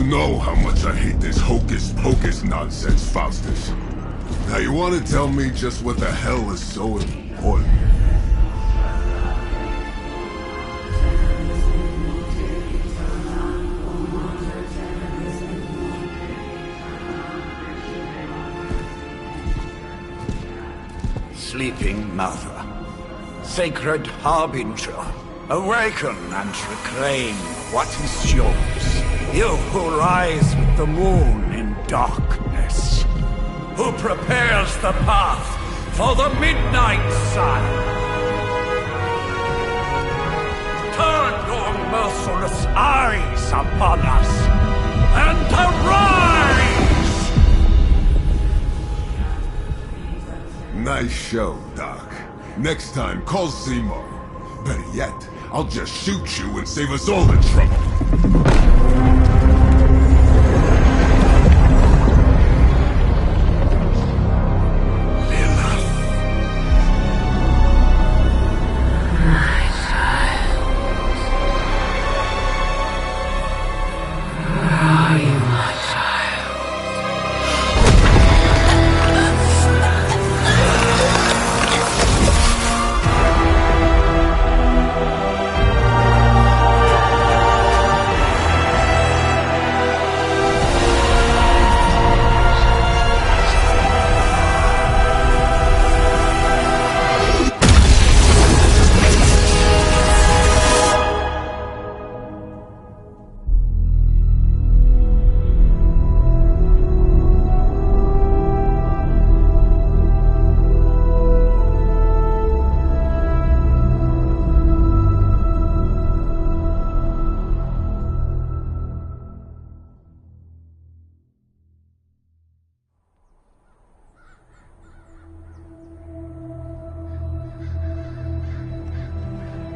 know how much I hate this hocus-pocus nonsense, Faustus. Now you want to tell me just what the hell is so important? Sleeping Mother, sacred harbinger, awaken and reclaim what is yours. You who rise with the moon in darkness, who prepares the path for the midnight sun. Turn your merciless eyes upon us, and arise! Nice show, Doc. Next time, call Seymour. Better yet, I'll just shoot you and save us all the trouble.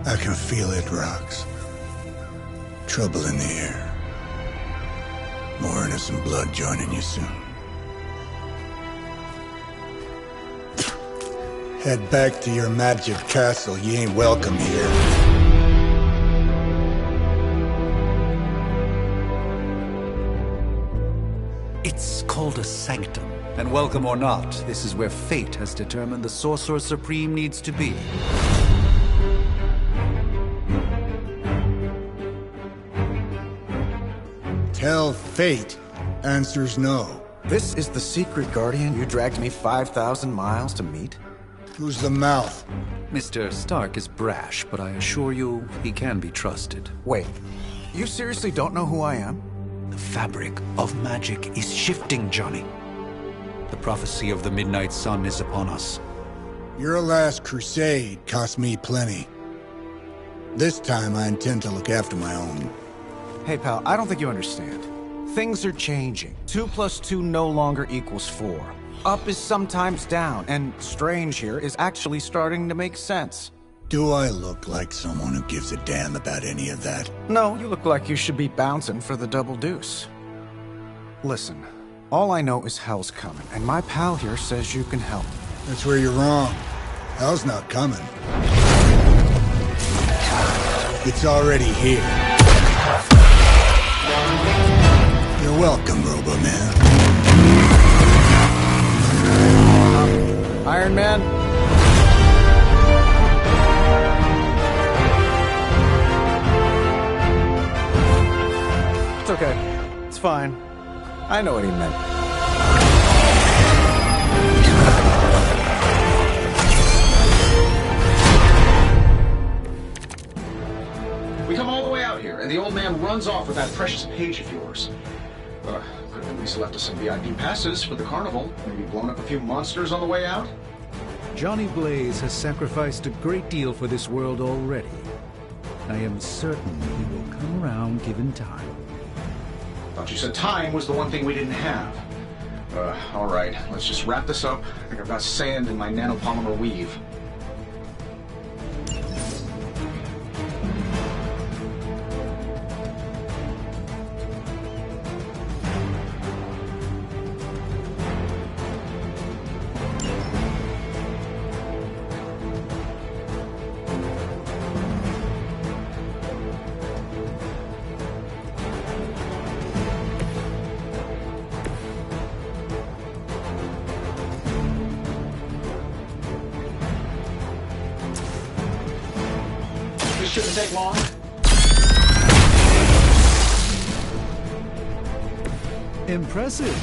I can feel it, Rox. Trouble in the air. More innocent blood joining you soon. Head back to your magic castle. You ain't welcome here. It's called a sanctum. And welcome or not, this is where fate has determined the Sorcerer Supreme needs to be. Tell fate. Answers no. This is the secret guardian you dragged me 5,000 miles to meet? Who's the mouth? Mr. Stark is brash, but I assure you, he can be trusted. Wait, you seriously don't know who I am? The fabric of magic is shifting, Johnny. The prophecy of the Midnight Sun is upon us. Your last crusade cost me plenty. This time I intend to look after my own. Hey pal, I don't think you understand. Things are changing. 2 + 2 no longer equals 4. Up is sometimes down, and strange here is actually starting to make sense. Do I look like someone who gives a damn about any of that? No, you look like you should be bouncing for the double deuce. Listen, all I know is hell's coming, and my pal here says you can help. That's where you're wrong. Hell's not coming. It's already here. You're welcome, Robo-Man. Iron Man? It's okay. It's fine. I know what he meant. We come all the way out here, and the old man runs off with that precious page of yours. Could have at least left us some VIP passes for the carnival. Maybe blown up a few monsters on the way out. Johnny Blaze has sacrificed a great deal for this world already. I am certain he will come around given time. Thought you said time was the one thing we didn't have. All right, let's just wrap this up. I think I've got sand in my nanopolymer weave. shouldn't take long. Impressive.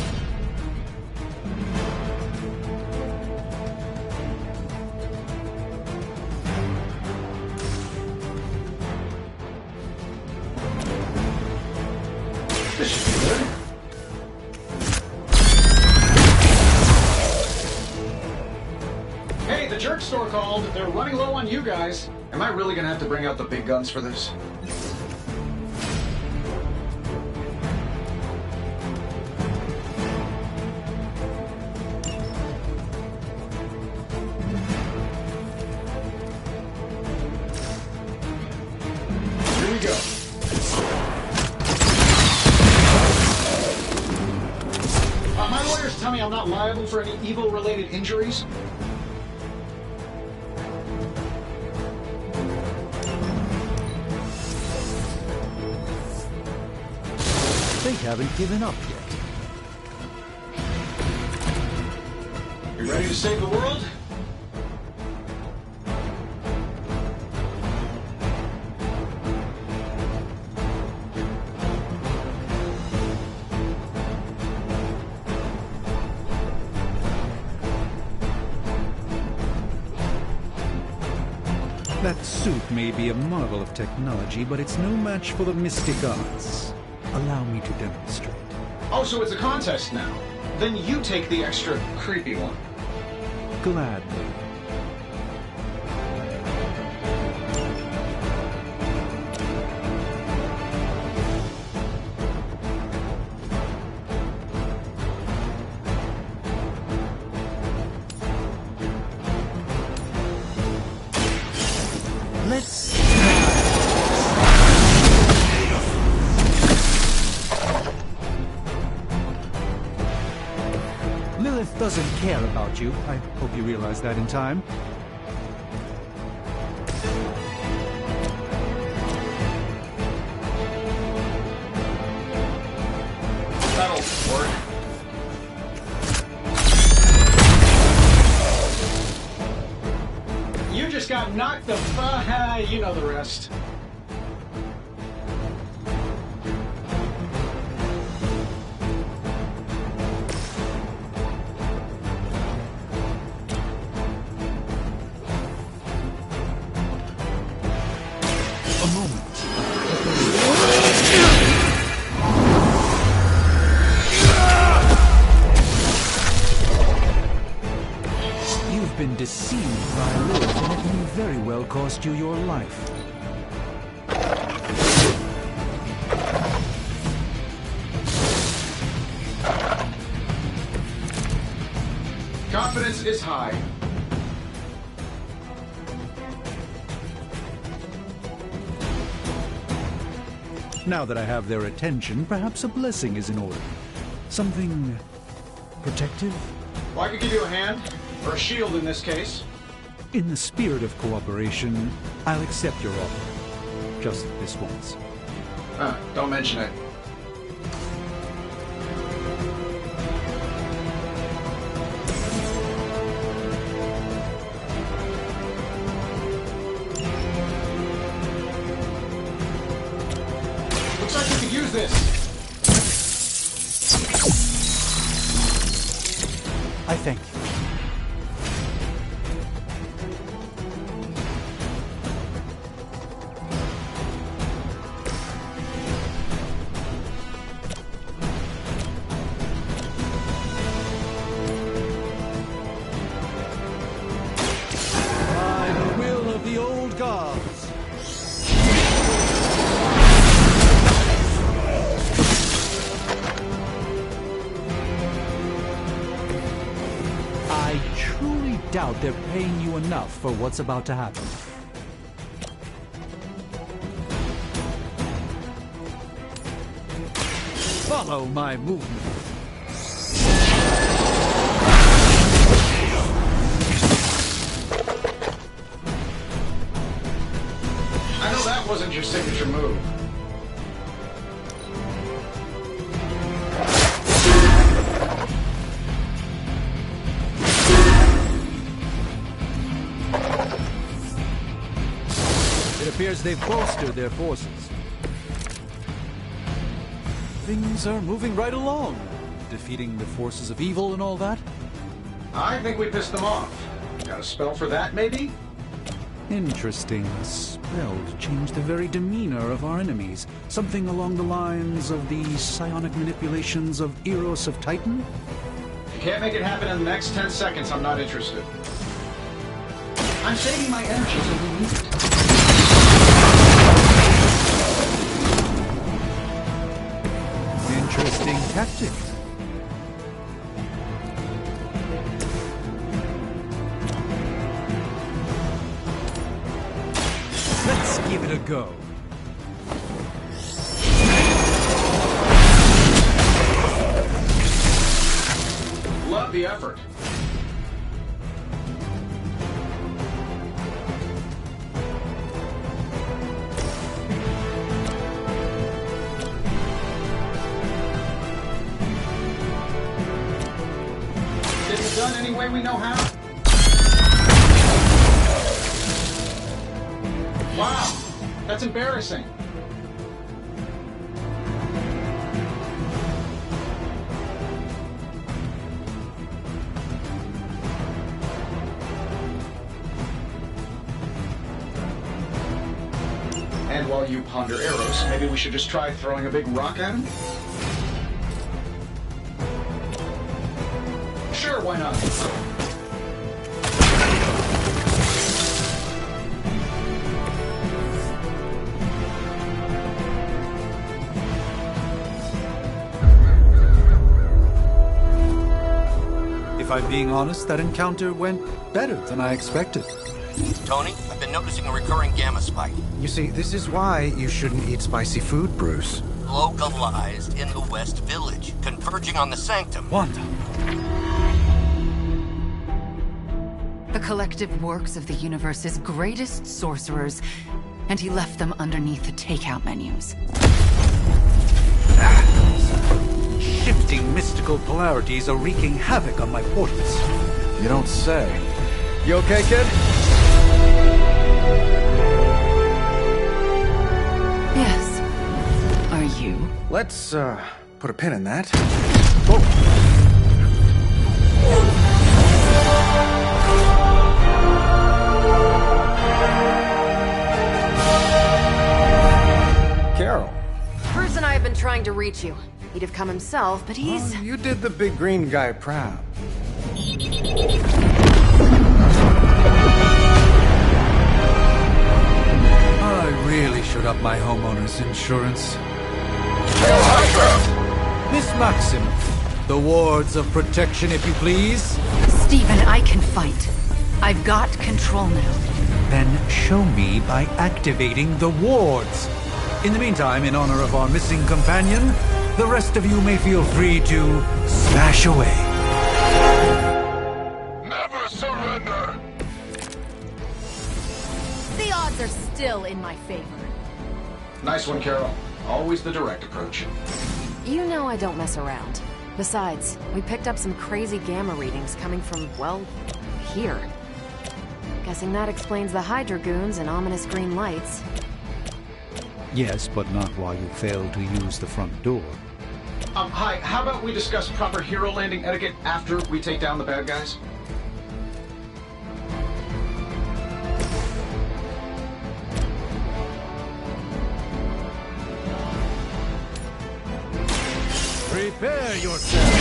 This should be good. Hey, the jerk store called. They're running low on you guys. Am I really gonna have to bring out the big guns for this? Here we go. My lawyers tell me I'm not liable for any evil-related injuries. They haven't given up yet. You ready to save the world? That suit may be a marvel of technology, but it's no match for the mystic arts. Allow me to demonstrate. Oh, so it's a contest now. Then you take the extra creepy one. Gladly. Let's... Lilith doesn't care about you. I hope you realize that in time. That'll work. You just got knocked the you know the rest. A moment. You've been deceived by Lilith, and it may very well cost you your life. Confidence is high. Now that I have their attention, perhaps a blessing is in order. Something protective? Well, I could give you a hand, or a shield in this case. In the spirit of cooperation, I'll accept your offer. Just this once. Don't mention it. Looks like we could use this. I thank you. By the will of the old gods. I truly doubt they're paying you enough for what's about to happen. Follow my movement. I know that wasn't your signature move. It appears they've bolstered their forces. Things are moving right along. Defeating the forces of evil and all that. I think we pissed them off. Got a spell for that, maybe? Interesting. A spell to change the very demeanor of our enemies. Something along the lines of the psionic manipulations of Eros of Titan? If you can't make it happen in the next 10 seconds, I'm not interested. I'm saving my energy so we need it. Interesting tactic. Let's give it a go. Love the effort. Get it done any way we know how? Wow, that's embarrassing. And while you ponder arrows, maybe we should just try throwing a big rock at him? Sure, why not? If I'm being honest, that encounter went better than I expected. Tony, I've been noticing a recurring gamma spike. You see, this is why you shouldn't eat spicy food, Bruce. Localized in the West Village, converging on the Sanctum. Wanda. The collective works of the universe's greatest sorcerers, and he left them underneath the takeout menus. Shifting mystical polarities are wreaking havoc on my portals. You don't say. You okay, kid? Yes. Are you? Let's, put a pin in that. Carol. Bruce and I have been trying to reach you. He'd have come himself, but he's... You did the big green guy proud. I really should up my homeowner's insurance. Miss Maximoff, the wards of protection, if you please. Stephen, I can fight. I've got control now. Then show me by activating the wards. In the meantime, in honor of our missing companion, the rest of you may feel free to smash away. Never surrender! The odds are still in my favor. Nice one, Carol. Always the direct approach. You know I don't mess around. Besides, we picked up some crazy gamma readings coming from, well, here. Guessing that explains the Hydra goons and ominous green lights. Yes, but not while you fail to use the front door. Hi, how about we discuss proper hero landing etiquette after we take down the bad guys? Prepare yourself!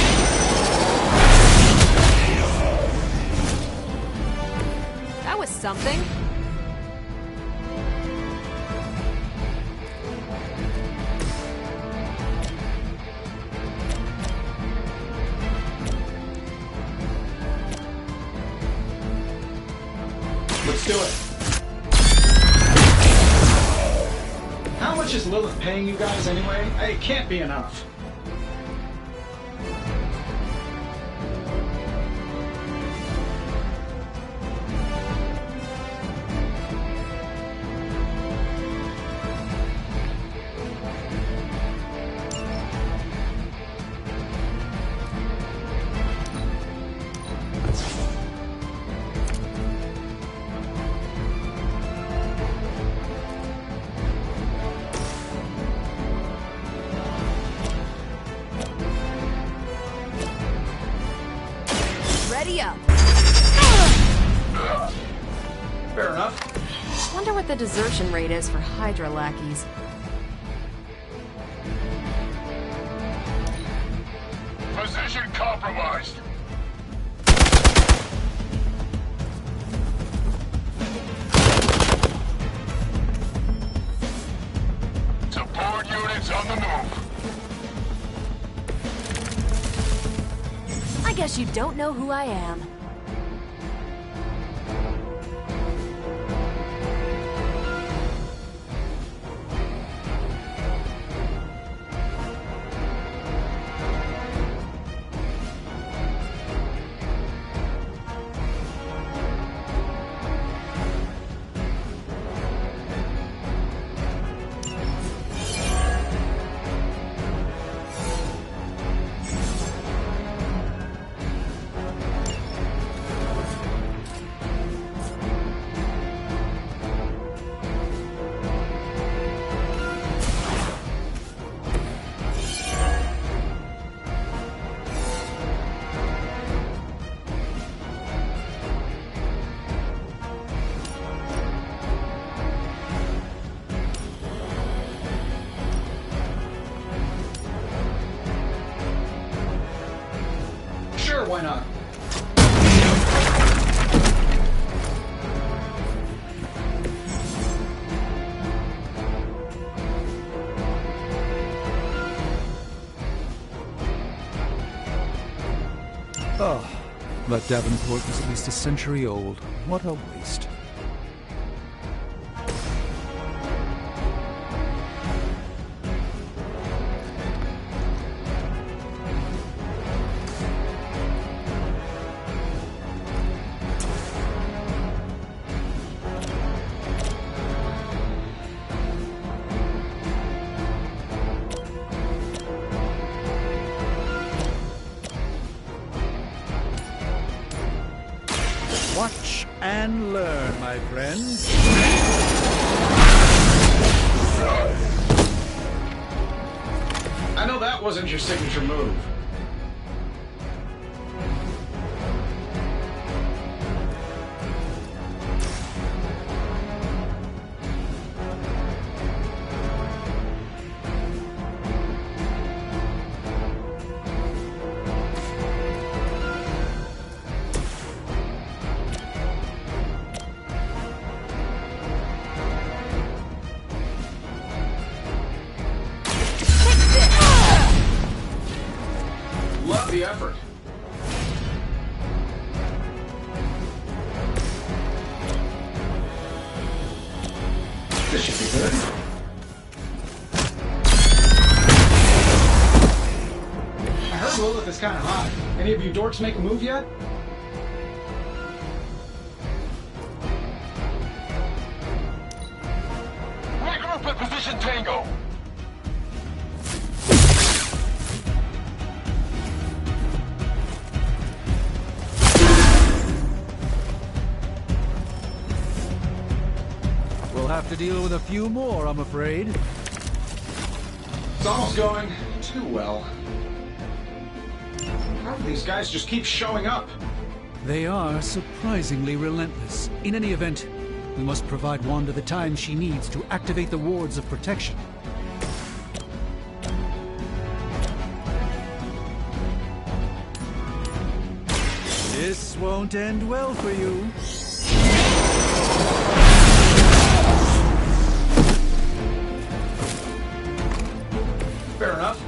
That was something. Let's do it. How much is Lilith paying you guys anyway? It can't be enough. the desertion rate is for Hydra lackeys. Position compromised. Support units on the move. I guess you don't know who I am. Sure, why not? Oh, that Davenport was at least a century old. What a waste. Watch and learn, my friends. I know that wasn't your signature move. Love the effort. This should be good. I heard Lilith is kind of hot. Any of you dorks make a move yet? Regroup at position Tango. We'll have to deal with a few more, I'm afraid. It's almost going too well. How do these guys just keep showing up? They are surprisingly relentless. In any event, we must provide Wanda the time she needs to activate the wards of protection. This won't end well for you. Fair enough.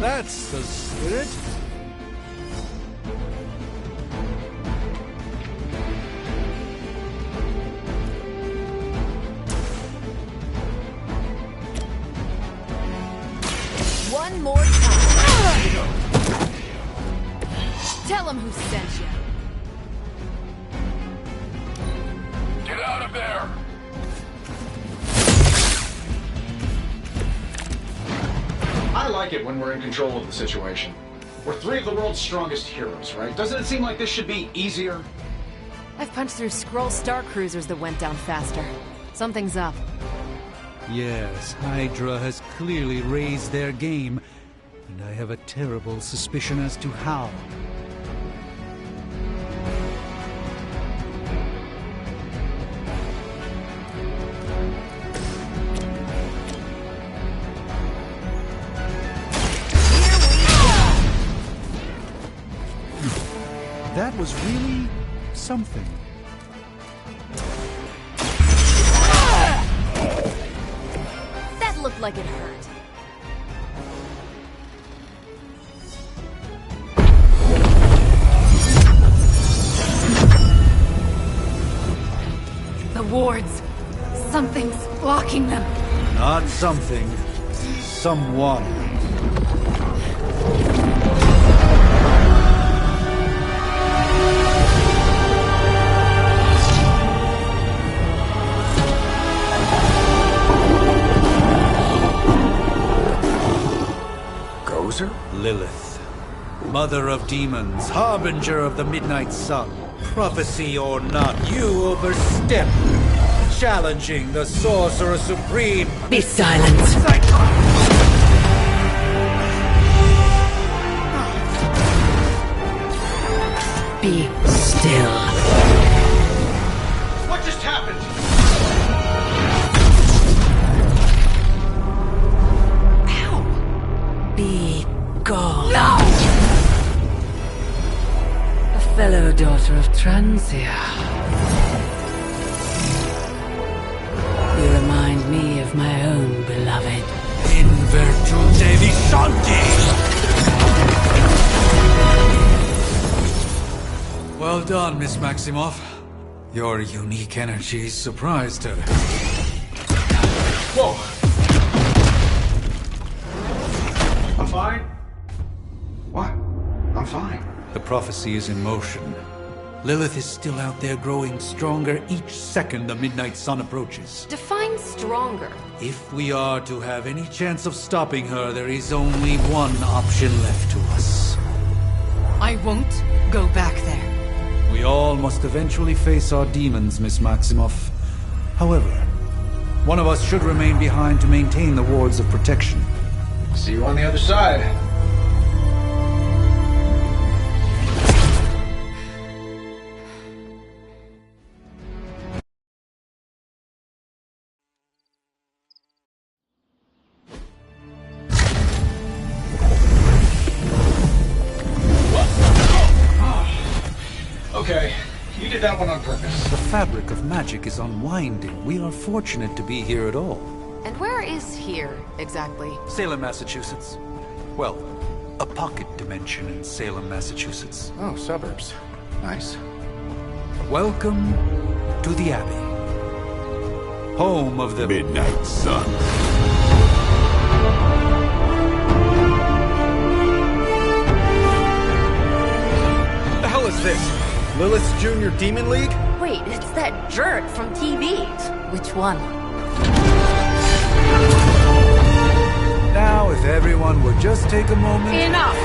That's the spirit. one more time. Tell him who sent you. Get out of there! I like it when we're in control of the situation. We're three of the world's strongest heroes, right? Doesn't it seem like this should be easier? I've punched through Skrull Star Cruisers that went down faster. Something's up. Yes, Hydra has clearly raised their game, and I have a terrible suspicion as to how. That was really something. That looked like it hurt. The wards. Something's blocking them. Not something. Someone. Gozer? Lilith. Mother of demons, harbinger of the midnight sun. Prophecy or not, you overstep. Challenging the Sorcerer Supreme. Be silent. Be still. What just happened? Be gone. No! A fellow daughter of Transia. You remind me of my own beloved. In virtute vishanti! Well done, Miss Maximoff. Your unique energy surprised her. Whoa! I'm fine. What? I'm fine. The prophecy is in motion. Lilith is still out there growing stronger each second the midnight sun approaches. Define stronger. If we are to have any chance of stopping her, there is only one option left to us. I won't go back there. We all must eventually face our demons, Miss Maximoff. However, one of us should remain behind to maintain the wards of protection. See you on the other side. Okay, you did that one on purpose. The fabric of magic is unwinding. We are fortunate to be here at all. And where is here, exactly? Salem, Massachusetts. Well, a pocket dimension in Salem, Massachusetts. Oh, suburbs. Nice. Welcome to the Abbey. Home of the Midnight Sun. The hell is this? Lilith's Junior Demon League? Wait, it's that jerk from TV. Which one? Now, if everyone would just take a moment... Enough!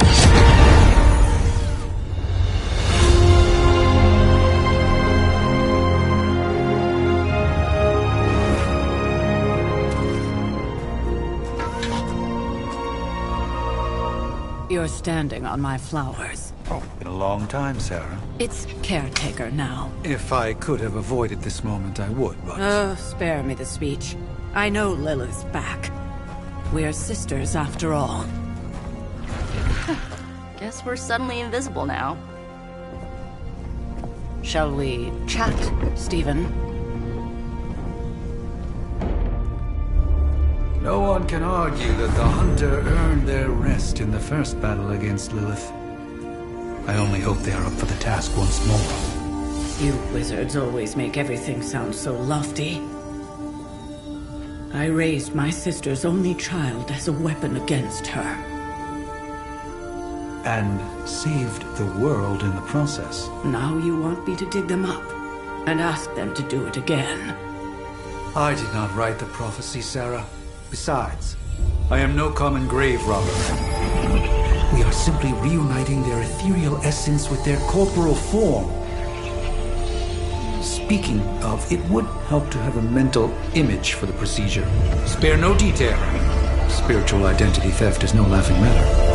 You're standing on my flowers. Oh, been a long time, Sarah. It's caretaker now. If I could have avoided this moment, I would, but... Oh, spare me the speech. I know Lilith's back. We're sisters after all. Guess we're suddenly invisible now. Shall we chat, Stephen? No one can argue that the Hunter earned their rest in the first battle against Lilith. I only hope they are up for the task once more. You wizards always make everything sound so lofty. I raised my sister's only child as a weapon against her. and saved the world in the process. Now you want me to dig them up and ask them to do it again. I did not write the prophecy, Sarah. Besides, I am no common grave robber. We are simply reuniting their ethereal essence with their corporal form. Speaking of, it would help to have a mental image for the procedure. Spare no detail. Spiritual identity theft is no laughing matter.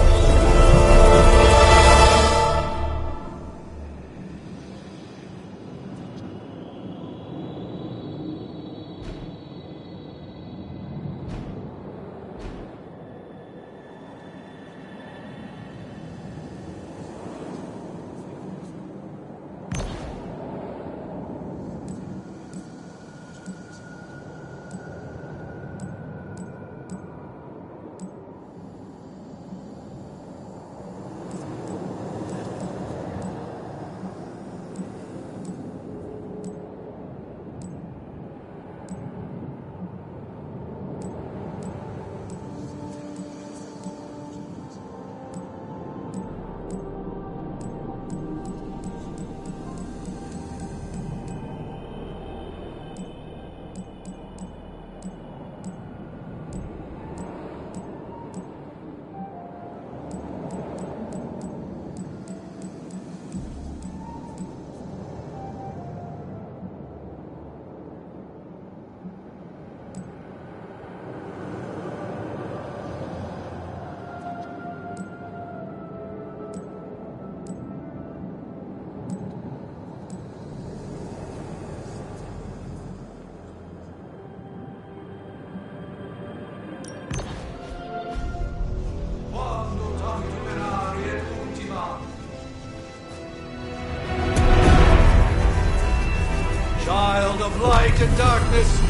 Child of light and darkness,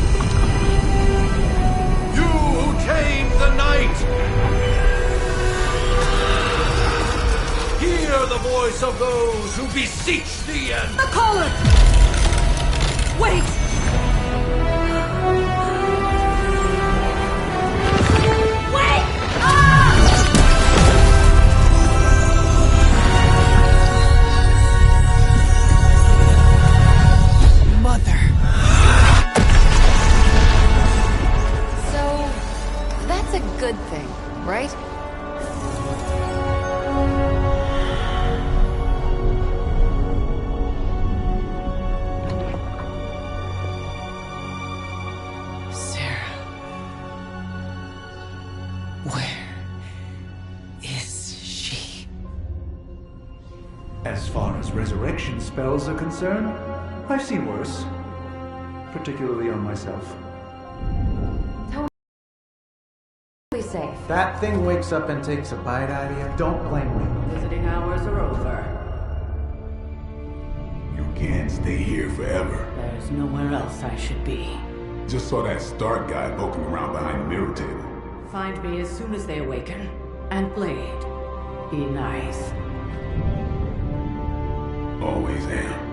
you who tame the night, hear the voice of those who beseech thee and... The caller! Wait! Good thing, right? Sarah. Where is she? As far as resurrection spells are concerned, I've seen worse. Particularly on myself. Safe. That thing wakes up and takes a bite out of you. Don't blame me. Visiting hours are over. You can't stay here forever. There's nowhere else I should be. Just saw that Stark guy poking around behind the mirror table. Find me as soon as they awaken. And Blade, be nice. Always am.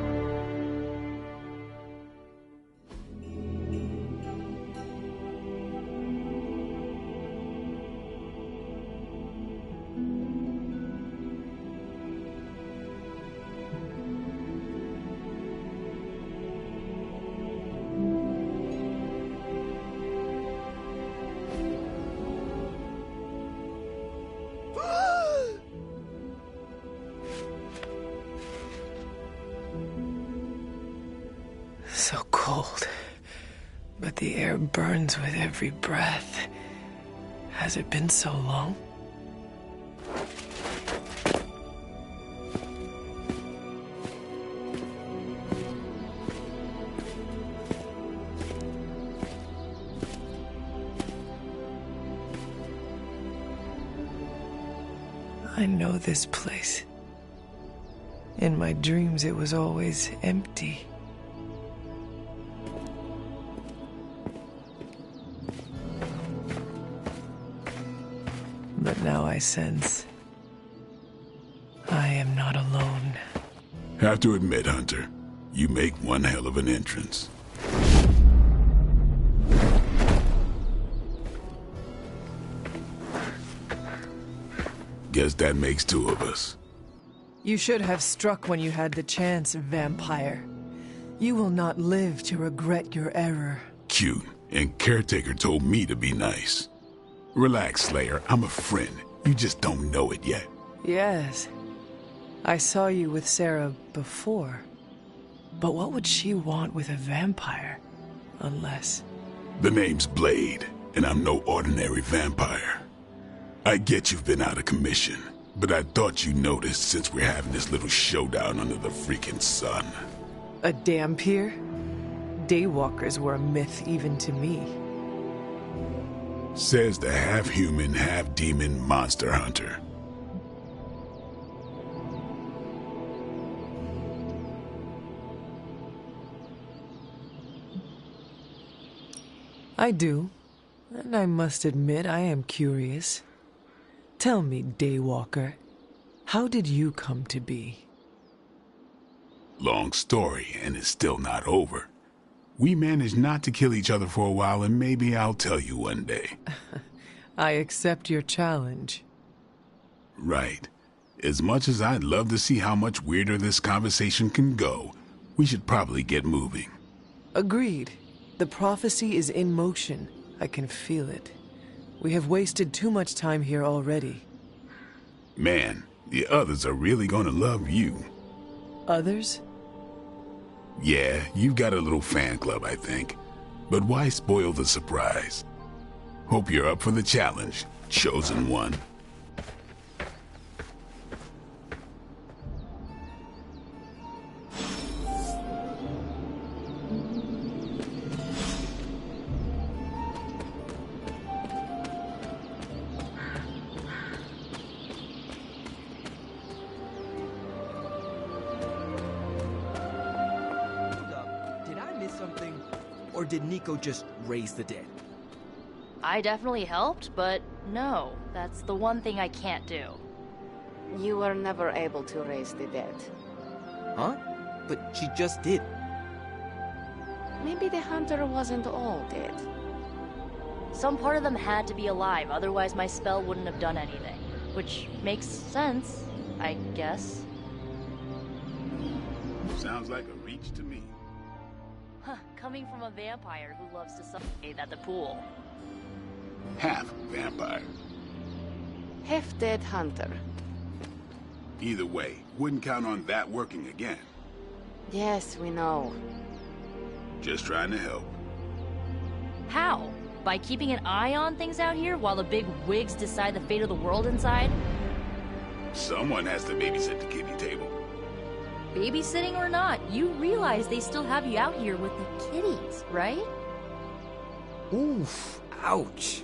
So cold, but the air burns with every breath. Has it been so long? I know this place. In my dreams, it was always empty. But now I sense I am not alone. Have to admit, Hunter, you make one hell of an entrance. Guess that makes two of us. You should have struck when you had the chance, vampire. You will not live to regret your error. Cute, and Caretaker told me to be nice. Relax, Slayer, I'm a friend. You just don't know it yet. Yes. I saw you with Sarah before. But what would she want with a vampire? Unless... The name's Blade, and I'm no ordinary vampire. I get you've been out of commission, but I thought you noticed since we're having this little showdown under the freaking sun. A Dhampir? Daywalkers were a myth even to me. Says the half-human, half-demon monster hunter. I do, and I must admit I am curious. Tell me, Daywalker, how did you come to be? Long story, and it's still not over. We managed not to kill each other for a while, and maybe I'll tell you one day. I accept your challenge. Right. As much as I'd love to see how much weirder this conversation can go, we should probably get moving. Agreed. The prophecy is in motion. I can feel it. We have wasted too much time here already. Man, the others are really gonna love you. Others? Yeah, you've got a little fan club, I think. But why spoil the surprise? Hope you're up for the challenge, Chosen One. Or did Nico just raise the dead? I definitely helped, but no, that's the one thing I can't do. You were never able to raise the dead. Huh? But she just did. Maybe the hunter wasn't all dead. Some part of them had to be alive, otherwise my spell wouldn't have done anything. Which makes sense, I guess. Sounds like a reach to me. Huh, coming from a vampire who loves to sunbathe at the pool. Half vampire. Half dead hunter. Either way, wouldn't count on that working again. Yes, we know. Just trying to help. How? By keeping an eye on things out here while the big wigs decide the fate of the world inside? Someone has to babysit the kiddie table. Babysitting or not, you realize they still have you out here with the kitties, right? Oof, ouch.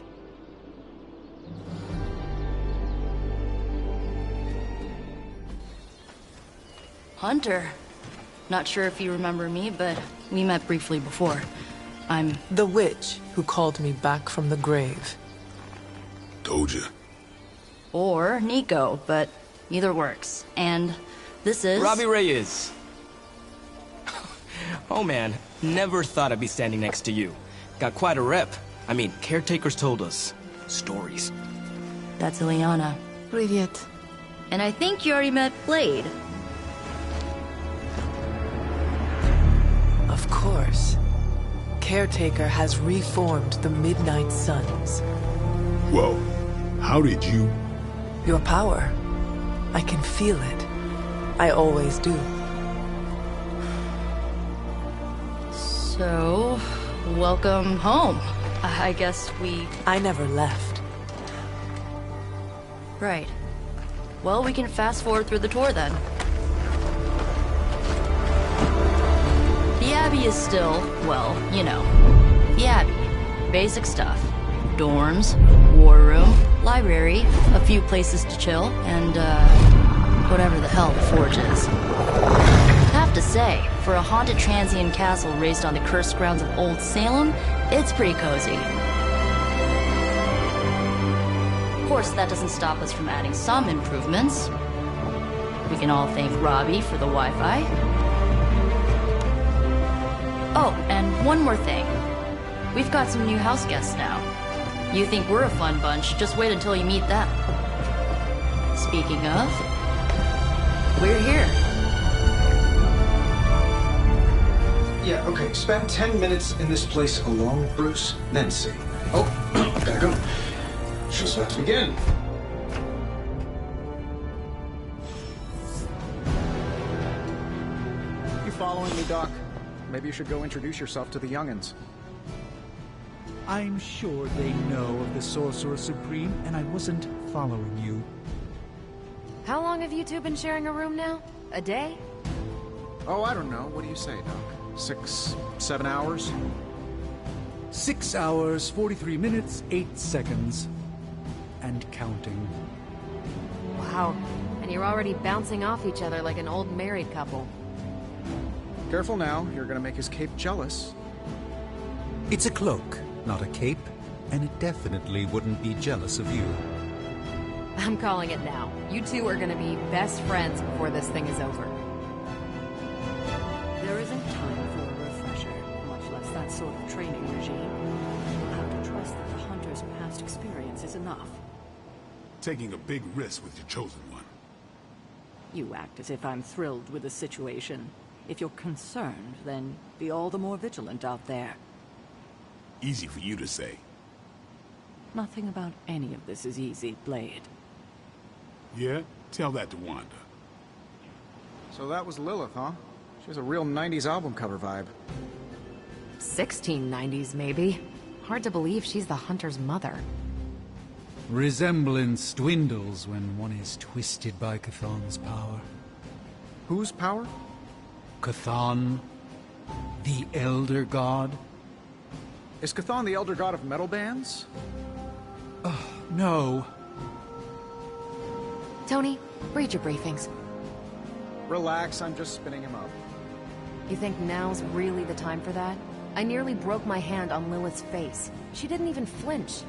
Hunter. Not sure if you remember me, but we met briefly before. I'm... the witch who called me back from the grave. Told you. Or Nico, but either works. And this is... Robbie Reyes. Oh man, never thought I'd be standing next to you. Got quite a rep. I mean, caretakers told us stories. That's Ileana. Привет. And I think you already met Blade. Of course. Caretaker has reformed the Midnight Suns. Whoa. How did you... Your power. I can feel it. I always do. So, welcome home. I guess we... I never left. Right. Well, we can fast forward through the tour then. The Abbey is still, well, you know, the Abbey. Basic stuff. Dorms, war room, library, a few places to chill, and, whatever the hell the Forge is. Have to say, for a haunted transient castle raised on the cursed grounds of Old Salem, it's pretty cozy. Of course, that doesn't stop us from adding some improvements. We can all thank Robbie for the Wi-Fi. Oh, and one more thing. We've got some new house guests now. You think we're a fun bunch, just wait until you meet them. Speaking of, we're here. Yeah, okay. Spend 10 minutes in this place alone, Bruce, then see. Oh, gotta go. Show's about to begin. You following me, Doc? Maybe you should go introduce yourself to the young'uns. I'm sure they know of the Sorcerer Supreme, and I wasn't following you. How long have you two been sharing a room now? A day? Oh, I don't know. What do you say, Doc? 6, 7 hours? 6 hours, 43 minutes, 8 seconds. And counting. Wow. And you're already bouncing off each other like an old married couple. Careful now. You're gonna make his cape jealous. It's a cloak, not a cape, and it definitely wouldn't be jealous of you. I'm calling it now. You two are gonna be best friends before this thing is over. There isn't time for a refresher, much less that sort of training regime. You'll have to trust that the Hunter's past experience is enough. Taking a big risk with your chosen one. You act as if I'm thrilled with the situation. If you're concerned, then be all the more vigilant out there. Easy for you to say. Nothing about any of this is easy, Blade. Yeah? Tell that to Wanda. So that was Lilith, huh? She has a real 90s album cover vibe. 1690s, maybe. Hard to believe she's the Hunter's mother. Resemblance dwindles when one is twisted by Chthon's power. Whose power? Chthon, the Elder God. Is Chthon the Elder God of metal bands? No. Tony, read your briefings. Relax, I'm just spinning him up. You think now's really the time for that? I nearly broke my hand on Lilith's face. She didn't even flinch.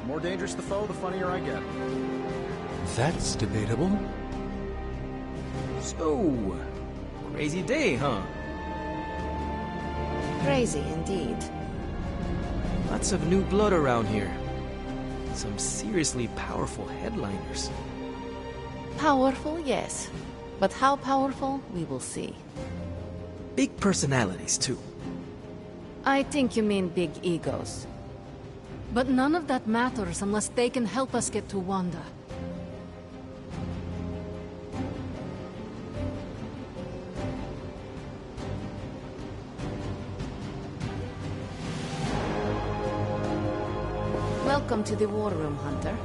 The more dangerous the foe, the funnier I get. That's debatable. So, crazy day, huh? Crazy indeed. Lots of new blood around here. Some seriously powerful headliners. Powerful, yes. But how powerful, we will see. Big personalities, too. I think you mean big egos. But none of that matters unless they can help us get to Wanda. Welcome to the War Room, Hunter.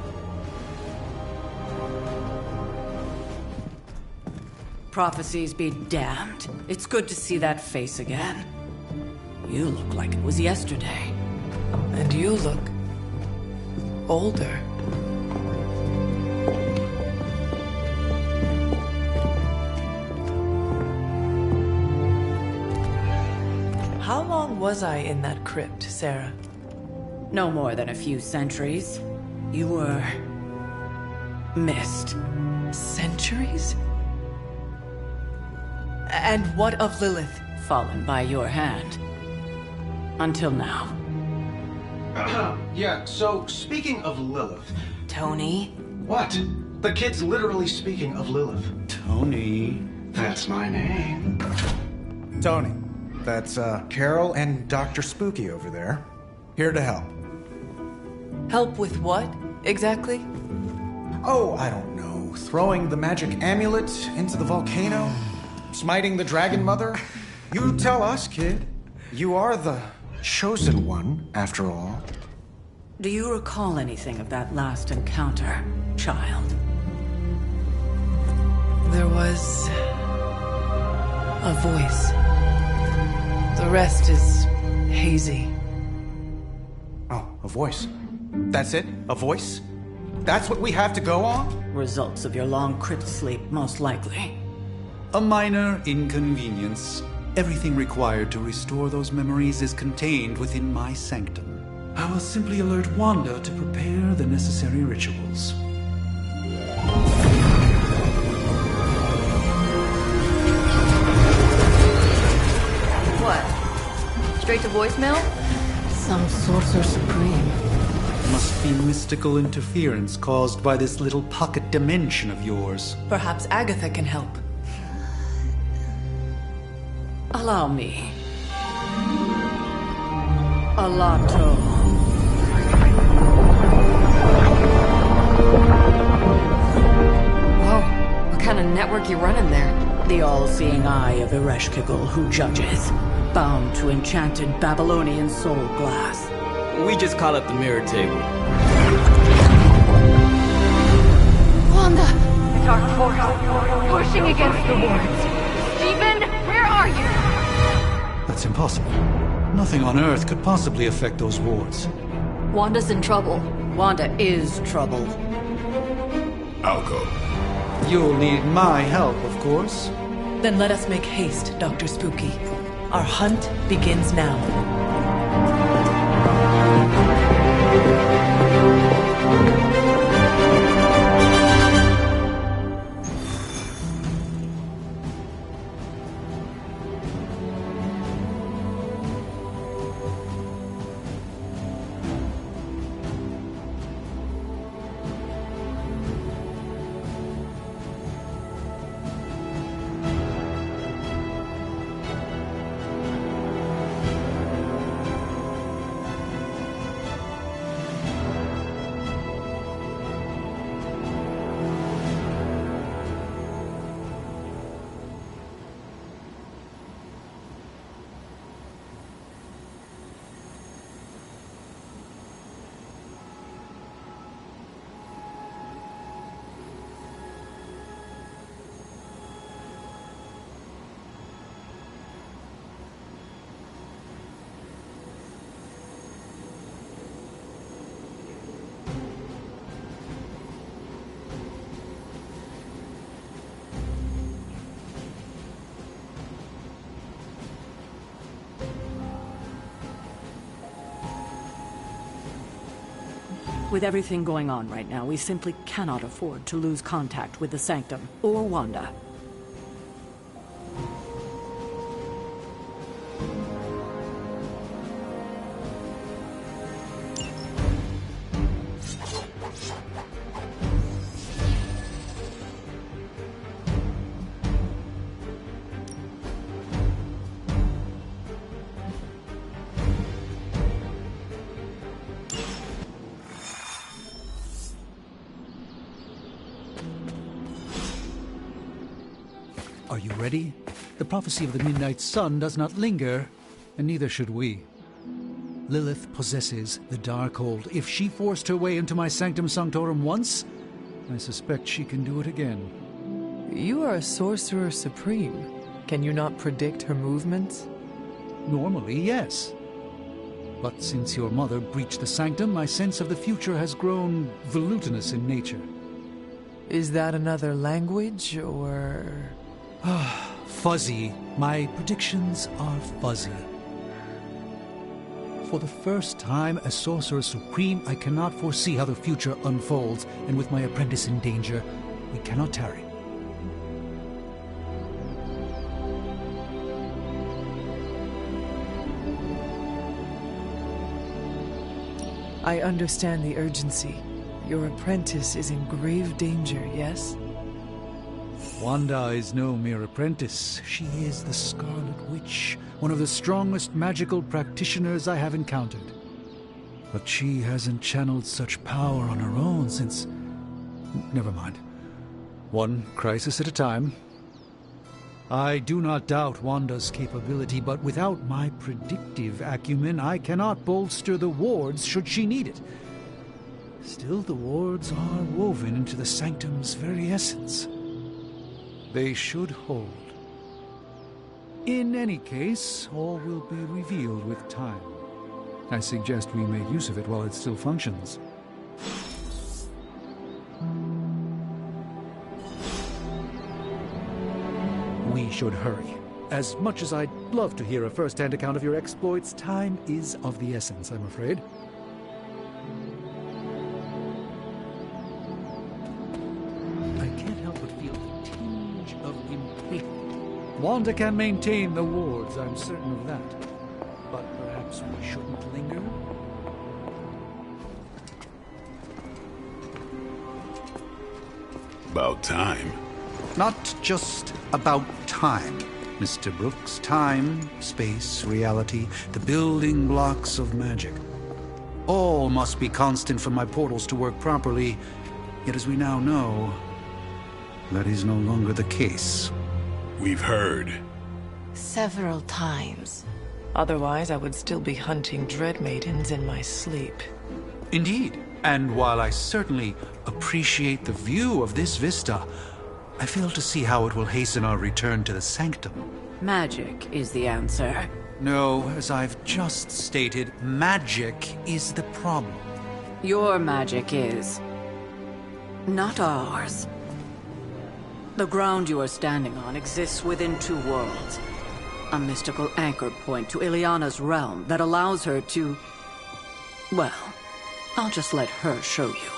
Prophecies be damned. It's good to see that face again. You look like it was yesterday. And you look older. How long was I in that crypt, Sarah? No more than a few centuries. You were... missed. Centuries? And what of Lilith? Fallen by your hand. Until now. Yeah, so speaking of Lilith... Tony? What? The kid's literally speaking of Lilith. Tony. That's my name. Tony. That's, Carol and Dr. Spooky over there. Here to help. Help with what, exactly? Oh, I don't know. Throwing the magic amulet into the volcano? Smiting the Dragon Mother? You tell us, kid. You are the chosen one, after all. Do you recall anything of that last encounter, child? There was... a voice. The rest is hazy. Oh, a voice. That's it? A voice? That's what we have to go on? Results of your long crypt sleep, most likely. A minor inconvenience. Everything required to restore those memories is contained within my sanctum. I will simply alert Wanda to prepare the necessary rituals. What? Straight to voicemail? Some Sorcerer Supreme. Must be mystical interference caused by this little pocket dimension of yours. Perhaps Agatha can help. Allow me. Alato. Whoa, what kind of network you running there? The all-seeing eye of Ereshkigal who judges, bound to enchanted Babylonian soul glass. We just call it the mirror table. Wanda! Dark portal, pushing against the wards. Stephen, where are you? That's impossible. Nothing on Earth could possibly affect those wards. Wanda's in trouble. Wanda is trouble. I'll go. You'll need my help, of course. Then let us make haste, Dr. Spooky. Our hunt begins now. With everything going on right now, we simply cannot afford to lose contact with the Sanctum or Wanda. Are you ready? The prophecy of the Midnight Sun does not linger, and neither should we. Lilith possesses the Darkhold. If she forced her way into my Sanctum Sanctorum once, I suspect she can do it again. You are a sorcerer supreme. Can you not predict her movements? Normally, yes. But since your mother breached the Sanctum, my sense of the future has grown volutinous in nature. Is that another language, or...? Fuzzy. My predictions are fuzzy. For the first time as Sorcerer Supreme, I cannot foresee how the future unfolds, and with my apprentice in danger, we cannot tarry. I understand the urgency. Your apprentice is in grave danger, yes? Wanda is no mere apprentice. She is the Scarlet Witch, one of the strongest magical practitioners I have encountered. But she hasn't channeled such power on her own since... Never mind. One crisis at a time. I do not doubt Wanda's capability, but without my predictive acumen, I cannot bolster the wards should she need it. Still, the wards are woven into the Sanctum's very essence. They should hold. In any case, all will be revealed with time. I suggest we make use of it while it still functions. We should hurry. As much as I'd love to hear a first-hand account of your exploits, time is of the essence, I'm afraid. I can't help but feel a tinge of impatience. Wanda can maintain the wards, I'm certain of that. But perhaps we shouldn't linger? about time. Not just about time, Mr. Brooks. Time, space, reality, the building blocks of magic. All must be constant for my portals to work properly, yet as we now know, that is no longer the case. We've heard. Several times. Otherwise, I would still be hunting Dread Maidens in my sleep. Indeed. And while I certainly appreciate the view of this vista, I fail to see how it will hasten our return to the Sanctum. Magic is the answer. No, as I've just stated, magic is the problem. Your magic is. Not ours. The ground you are standing on exists within two worlds. A mystical anchor point to Ileana's realm that allows her to... Well, I'll just let her show you.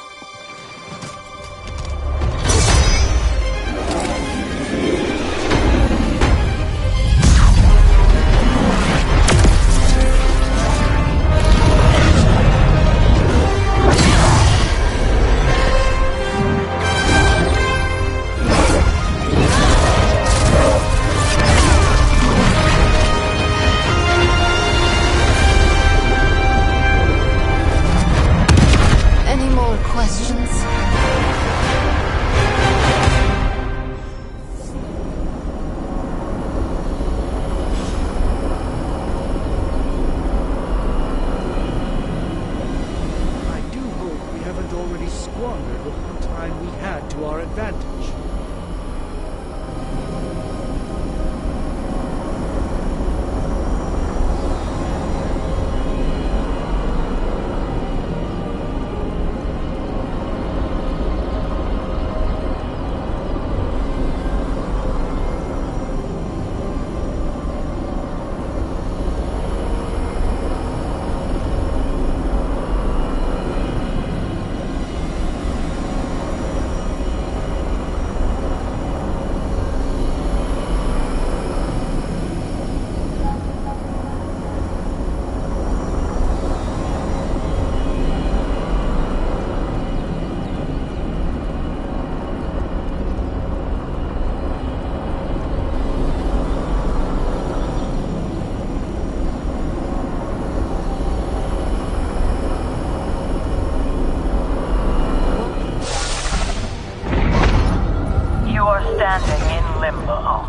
Standing in limbo.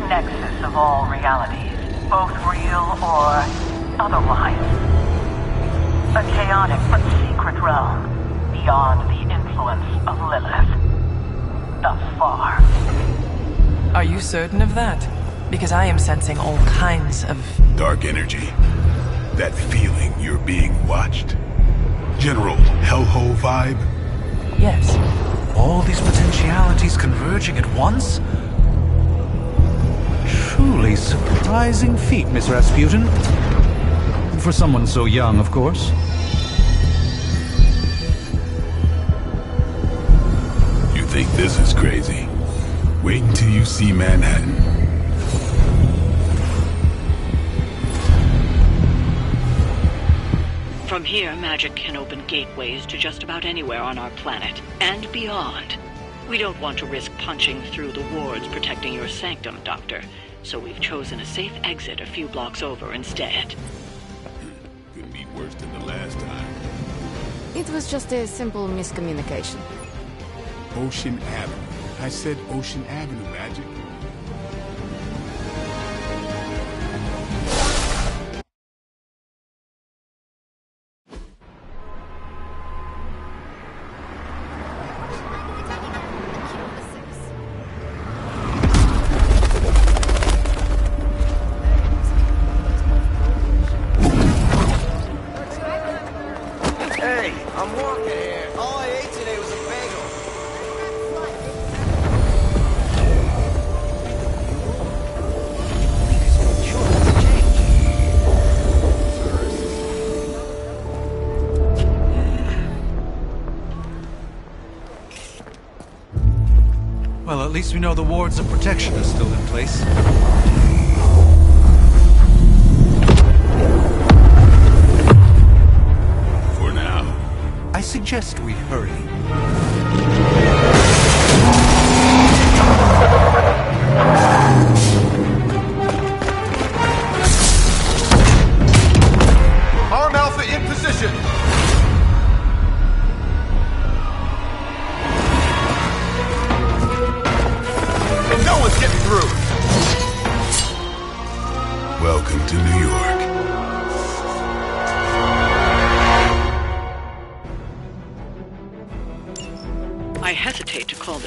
Nexus of all realities, both real or otherwise. A chaotic but secret realm, beyond the influence of Lilith. Thus far. Are you certain of that? Because I am sensing all kinds of... dark energy. That feeling you're being watched. General hellhole vibe? Yes. All these potentialities converging at once? Truly surprising feat, Miss Rasputin. For someone so young, of course. You think this is crazy? Wait until you see Manhattan. From here, magic can open gateways to just about anywhere on our planet, and beyond. We don't want to risk punching through the wards protecting your sanctum, Doctor, so we've chosen a safe exit a few blocks over instead. Could be worse than the last time. It was just a simple miscommunication. Ocean Avenue. I said Ocean Avenue, Magic. Well, at least we know the wards of protection are still in place. For now. I suggest we hurry.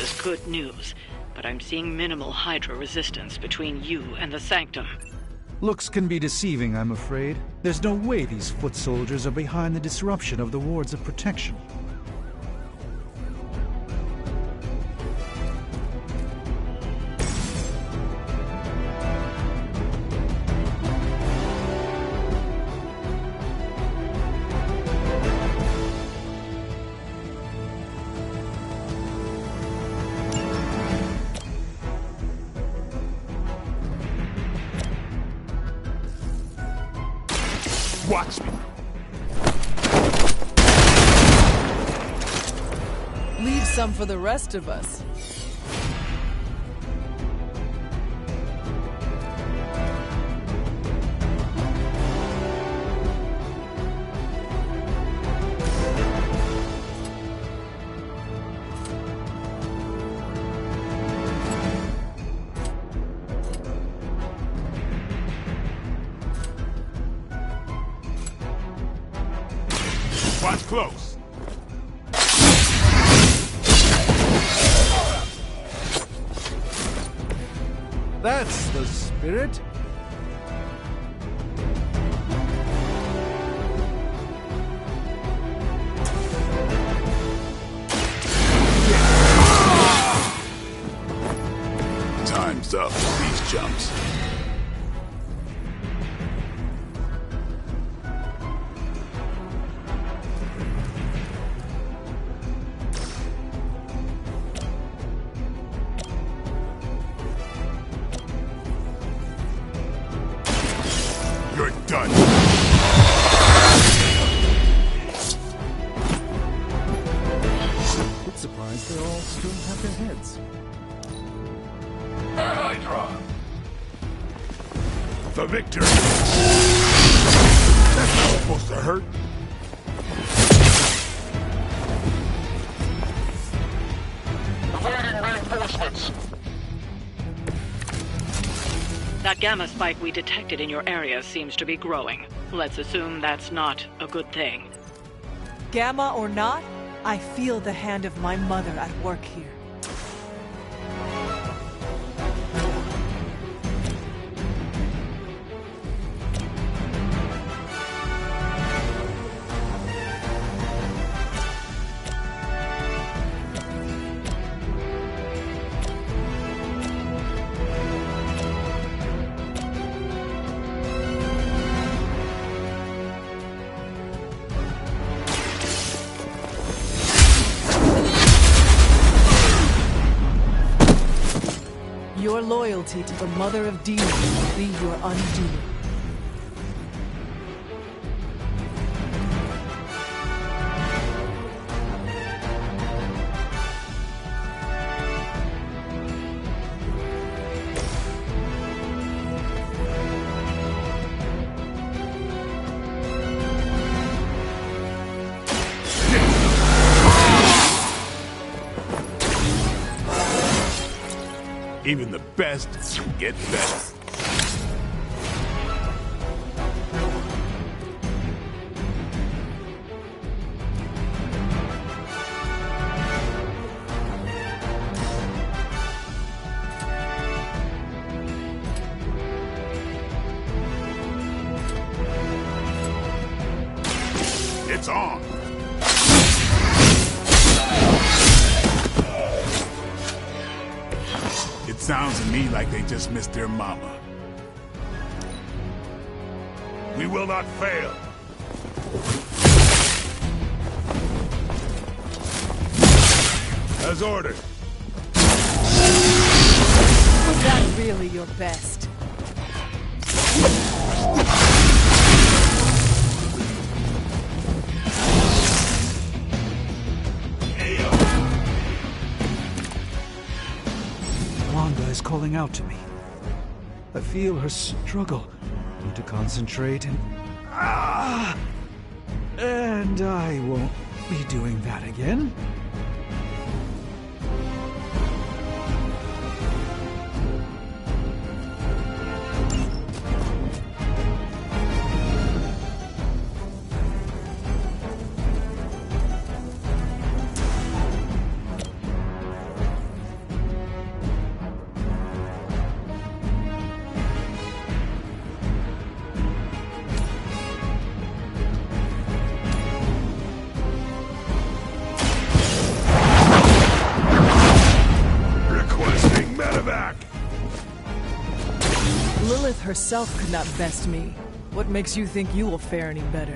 as good news, but I'm seeing minimal Hydra resistance between you and the Sanctum. Looks can be deceiving, I'm afraid. There's no way these foot soldiers are behind the disruption of the wards of protection. Watch me. Leave some for the rest of us. Watch close. That's the spirit. Time's up for these jumps. You're done. Bit surprised they all still have their heads. Hydra. The victory. That's not supposed to hurt. Awaiting reinforcements. That gamma spike we detected in your area seems to be growing. Let's assume that's not a good thing. Gamma or not, I feel the hand of my mother at work here. Your loyalty to the Mother of Demons will be your undoing. Even the best get better. It's on. It sounds to me like they just missed their mama. We will not fail. As ordered. Was that really your best? Wanda is calling out to me. I feel her struggle. Need to concentrate and... And I won't be doing that again. herself could not best me. What makes you think you will fare any better?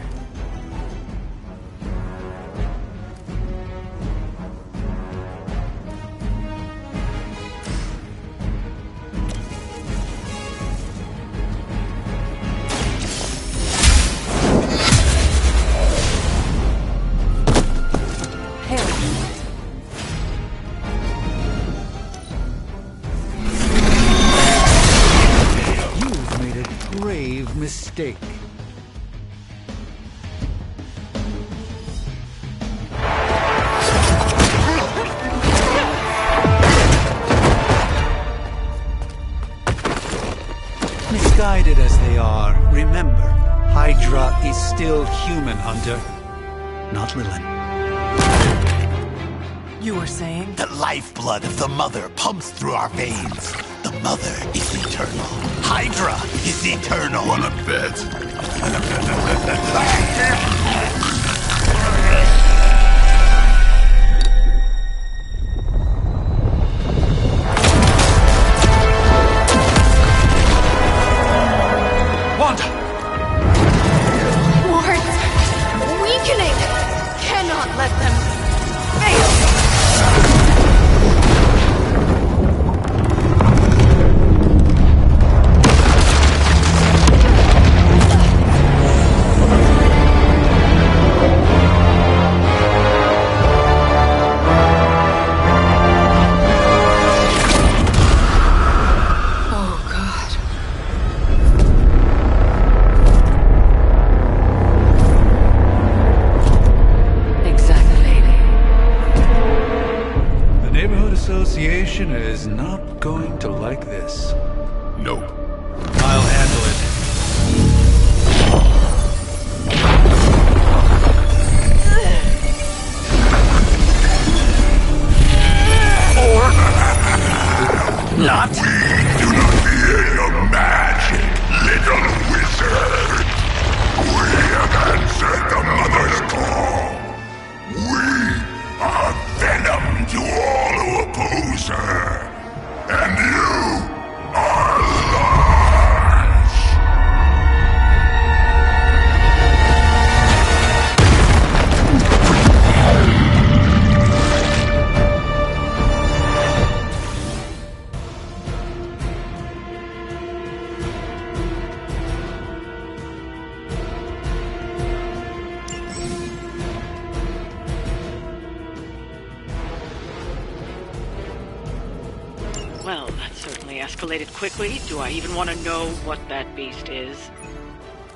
Mistake. Misguided as they are, remember, Hydra is still human, Hunter. Not Lilin. You were saying? The lifeblood of the Mother pumps through our veins. The Mother is eternal. Hydra is eternal. Wanna bet? Wanda! Wards! Weakening! Cannot let them fail! Association is not going to like this. Nope. I'll handle it. Not? We do not fear your magic, little wizard. We have answered the Mother's call. We are venom to all who oppose her. And you are large. Well, that certainly escalated quickly. Do I even want to know what that beast is?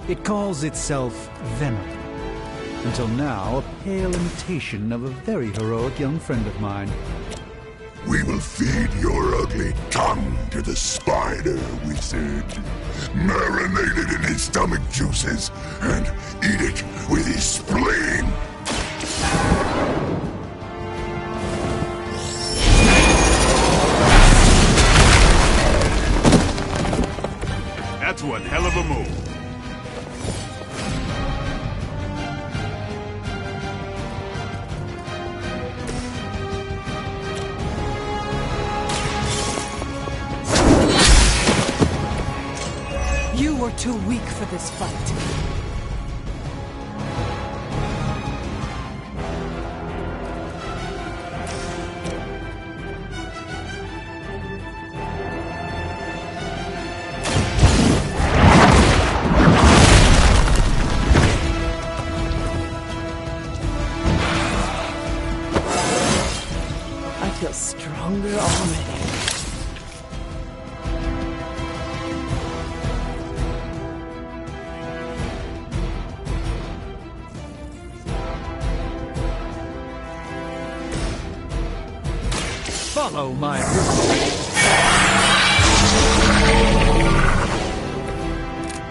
It calls itself Venom. Until now, a pale imitation of a very heroic young friend of mine. We will feed your ugly tongue to the spider wizard. Marinate it in his stomach juices and eat it with his spleen. That's one hell of a move. You were too weak for this fight. I feel stronger already. Follow my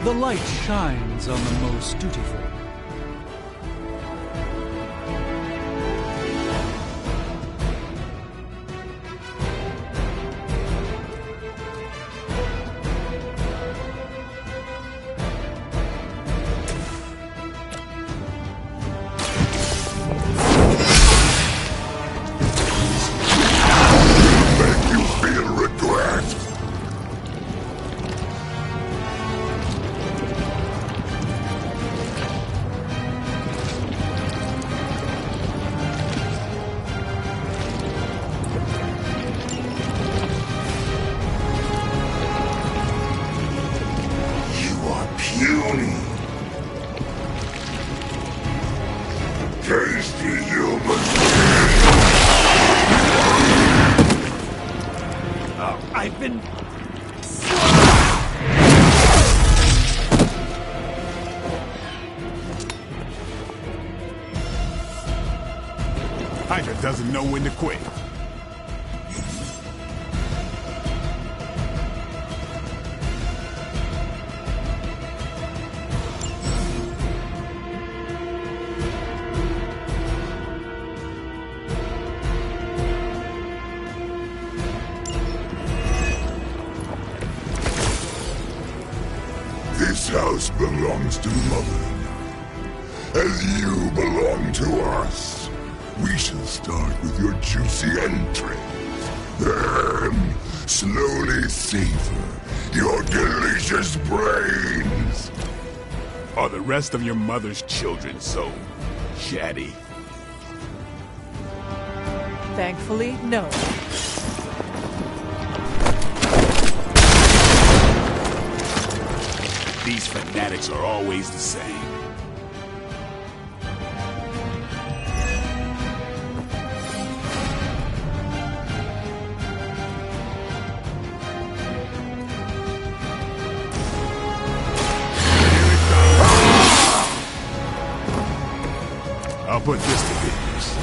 The light shines on the most dutiful. tasty human I've been... Hydra doesn't know when to quit. This house belongs to Mother now, as you belong to us. We shall start with your juicy entrails, then slowly savor your delicious brains. Are the rest of your mother's children so chatty? Thankfully, no. These fanatics are always the same. I'll put this to good use.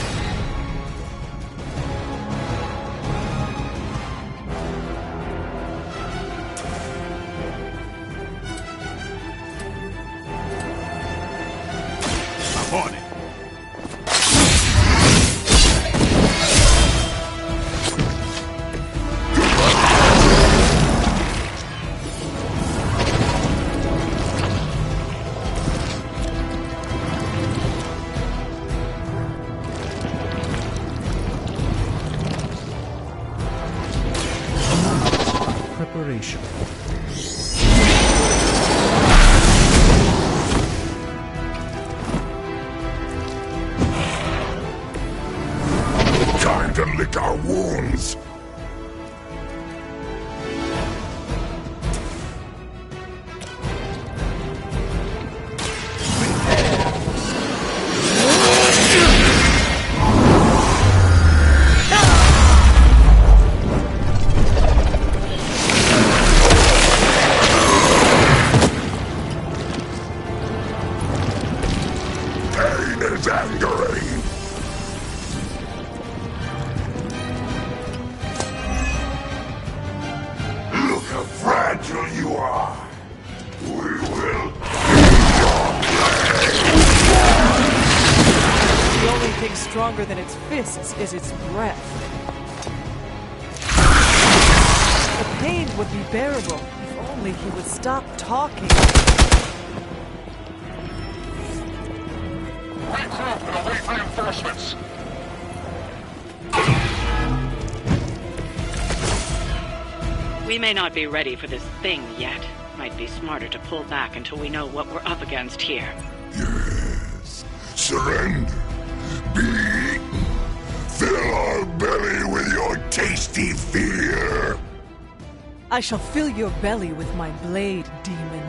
I'm on it. Preparation. Time to lick our wounds. Pain is angering. Look how fragile you are. We will eat your The only thing stronger than its fists is its breath. The pain would be bearable if only he would stop talking. Regroup and await reinforcements. We may not be ready for this thing yet. Might be smarter to pull back until we know what we're up against here. Yes. Surrender. Be eaten. Fill our belly with your tasty fear. I shall fill your belly with my blade, demon.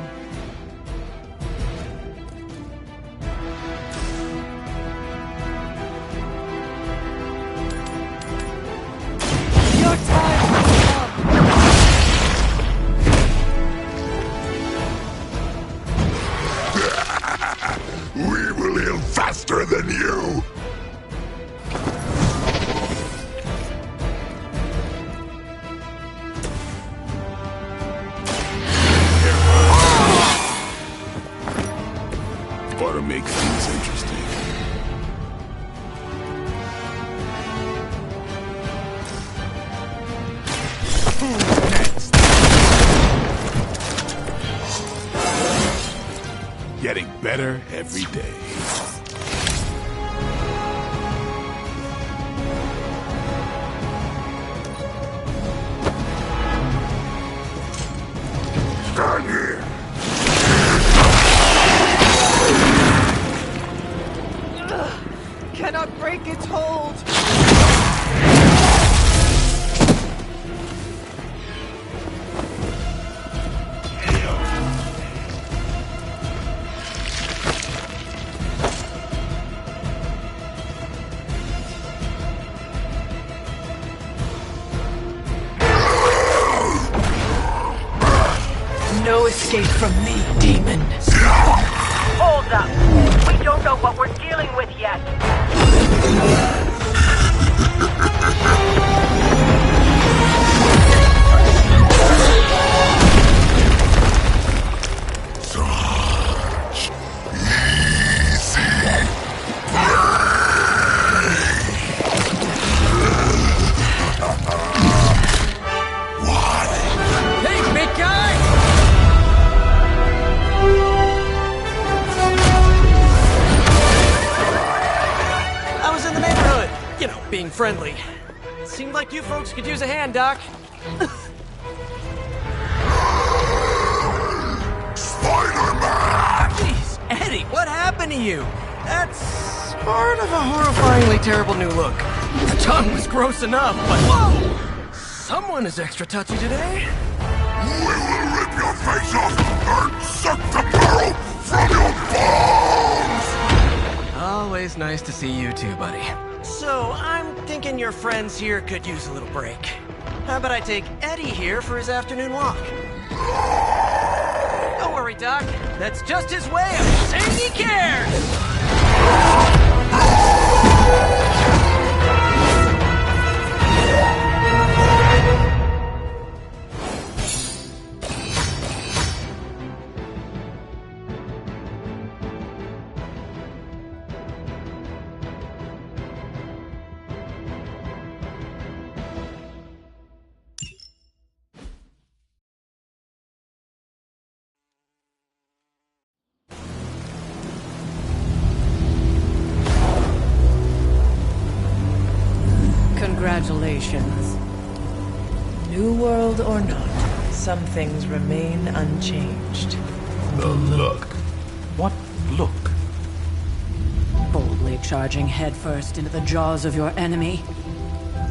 Your time has come. We will heal faster than you. Ought to make things interesting. Who's next? Getting better every day. Stand here. Cannot break its hold. escape from me, demon. Hold up. We don't know what we're dealing with yet. Such easy Hey, big guy! I was in the neighborhood, you know, being friendly. Seemed like you folks could use a hand, Doc. Spider-Man! Jeez, Eddie, what happened to you? That's part of a horrifyingly terrible new look. The tongue was gross enough, but whoa! Someone is extra touchy today. We will rip your face off and suck the marrow from your bones! Always nice to see you too, buddy. So, I'm thinking your friends here could use a little break. How about I take Eddie here for his afternoon walk? Don't worry, Doc. That's just his way of saying he cares! Congratulations. New world or not, some things remain unchanged. The look. What look? Boldly charging headfirst into the jaws of your enemy.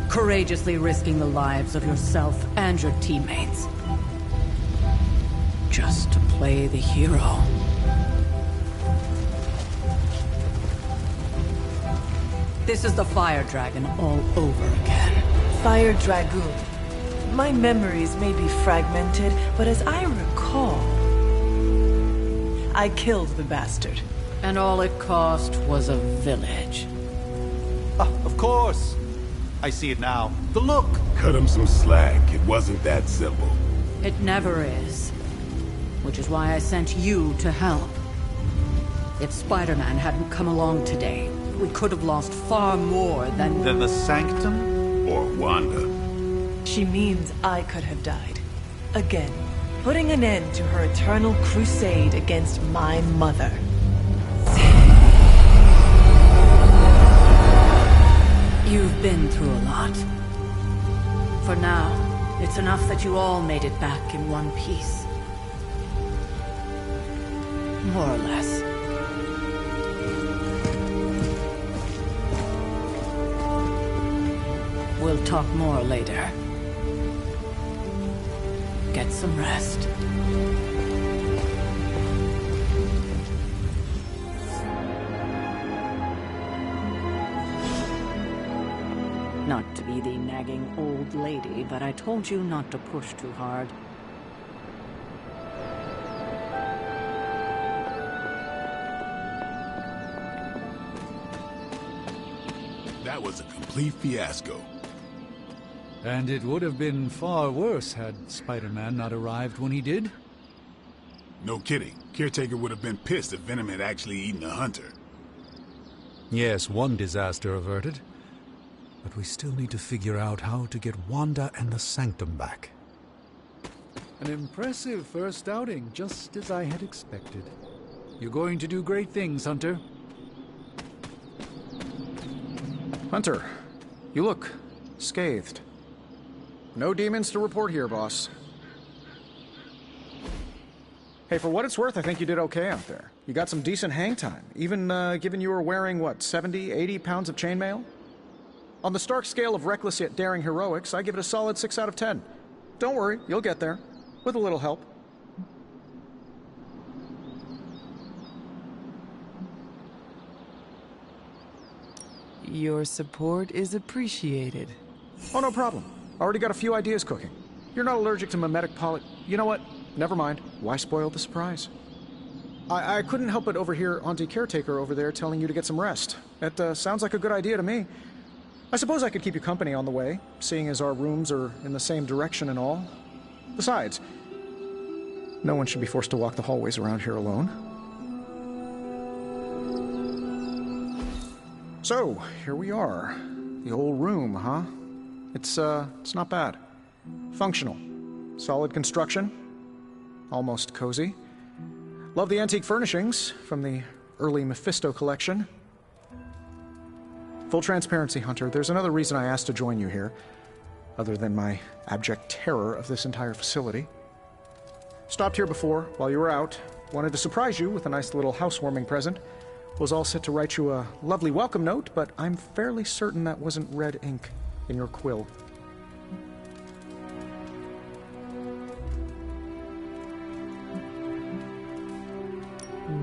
Courageously risking the lives of yourself and your teammates. Just to play the hero. This is the Fire Dragon all over again. Fire Dragoon. My memories may be fragmented, but as I recall, I killed the bastard. And all it cost was a village. Of course. I see it now. The look. Cut him some slack. It wasn't that simple. It never is. Which is why I sent you to help. If Spider-Man hadn't come along today, we could have lost far more than the Sanctum? Or Wanda. She means I could have died. Again, putting an end to her eternal crusade against my mother. You've been through a lot. For now, it's enough that you all made it back in one piece. More or less. We'll talk more later. Get some rest. Not to be the nagging old lady, but I told you not to push too hard. That was a complete fiasco. And it would have been far worse had Spider-Man not arrived when he did. No kidding. Caretaker would have been pissed if Venom had actually eaten a hunter. Yes, one disaster averted. But we still need to figure out how to get Wanda and the Sanctum back. An impressive first outing, just as I had expected. You're going to do great things, Hunter. Hunter, you look scathed. No demons to report here, boss. Hey, for what it's worth, I think you did okay out there. You got some decent hang time, even given you were wearing, what, 70, 80 pounds of chainmail? On the Stark scale of reckless yet daring heroics, I give it a solid 6 out of 10. Don't worry, you'll get there. With a little help. Your support is appreciated. Oh, no problem. Already got a few ideas cooking. You're not allergic to mimetic poly... You know what? never mind. Why spoil the surprise? I couldn't help but overhear Auntie Caretaker over there telling you to get some rest. It sounds like a good idea to me. I suppose I could keep you company on the way, seeing as our rooms are in the same direction and all. Besides, no one should be forced to walk the hallways around here alone. So, here we are. The old room, huh? It's not bad. Functional. Solid construction. Almost cozy. Love the antique furnishings from the early Mephisto collection. Full transparency, Hunter, there's another reason I asked to join you here, other than my abject terror of this entire facility. Stopped here before, while you were out. Wanted to surprise you with a nice little housewarming present. Was all set to write you a lovely welcome note, but I'm fairly certain that wasn't red ink in your quill.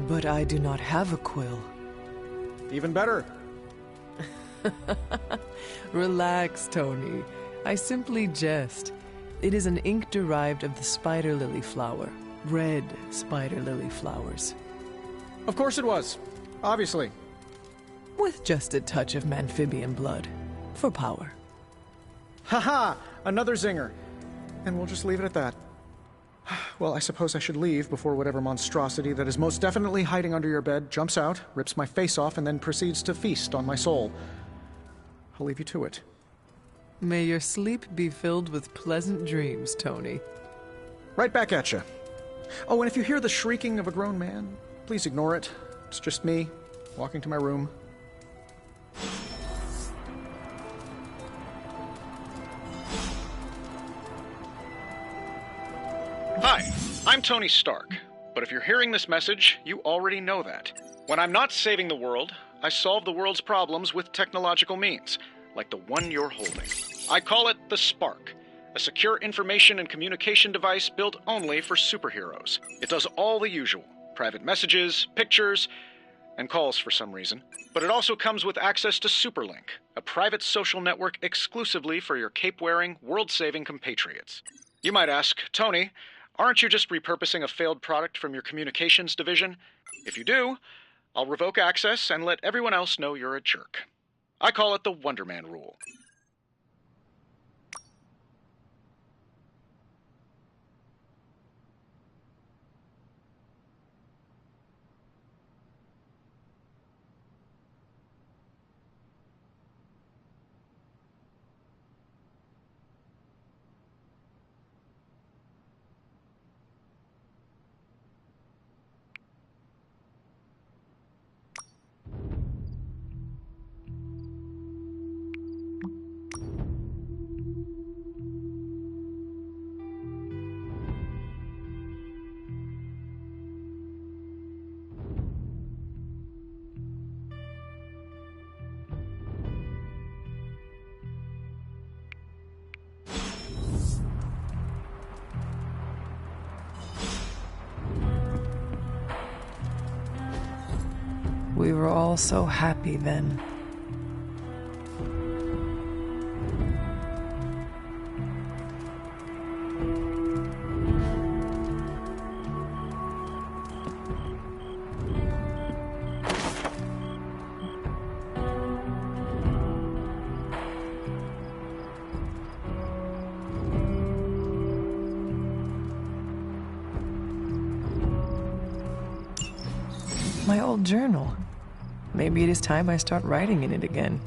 But I do not have a quill. Even better. Relax, Tony. I simply jest. It is an ink derived of the spider lily flower. Red spider lily flowers. Of course it was. Obviously. With just a touch of amphibian blood. For power. Haha! Another zinger. And we'll just leave it at that. Well, I suppose I should leave before whatever monstrosity that is most definitely hiding under your bed jumps out, rips my face off, and then proceeds to feast on my soul. I'll leave you to it. May your sleep be filled with pleasant dreams, Tony. Right back at you. Oh, and if you hear the shrieking of a grown man, please ignore it. It's just me, walking to my room. Hi, I'm Tony Stark, but if you're hearing this message, you already know that. When I'm not saving the world, I solve the world's problems with technological means, like the one you're holding. I call it the Spark, a secure information and communication device built only for superheroes. It does all the usual, private messages, pictures, and calls for some reason. But it also comes with access to Superlink, a private social network exclusively for your cape-wearing, world-saving compatriots. You might ask, Tony, aren't you just repurposing a failed product from your communications division? If you do, I'll revoke access and let everyone else know you're a jerk. I call it the Wonder Man rule. We were all so happy then. My old journal. Maybe it is time I start writing in it again.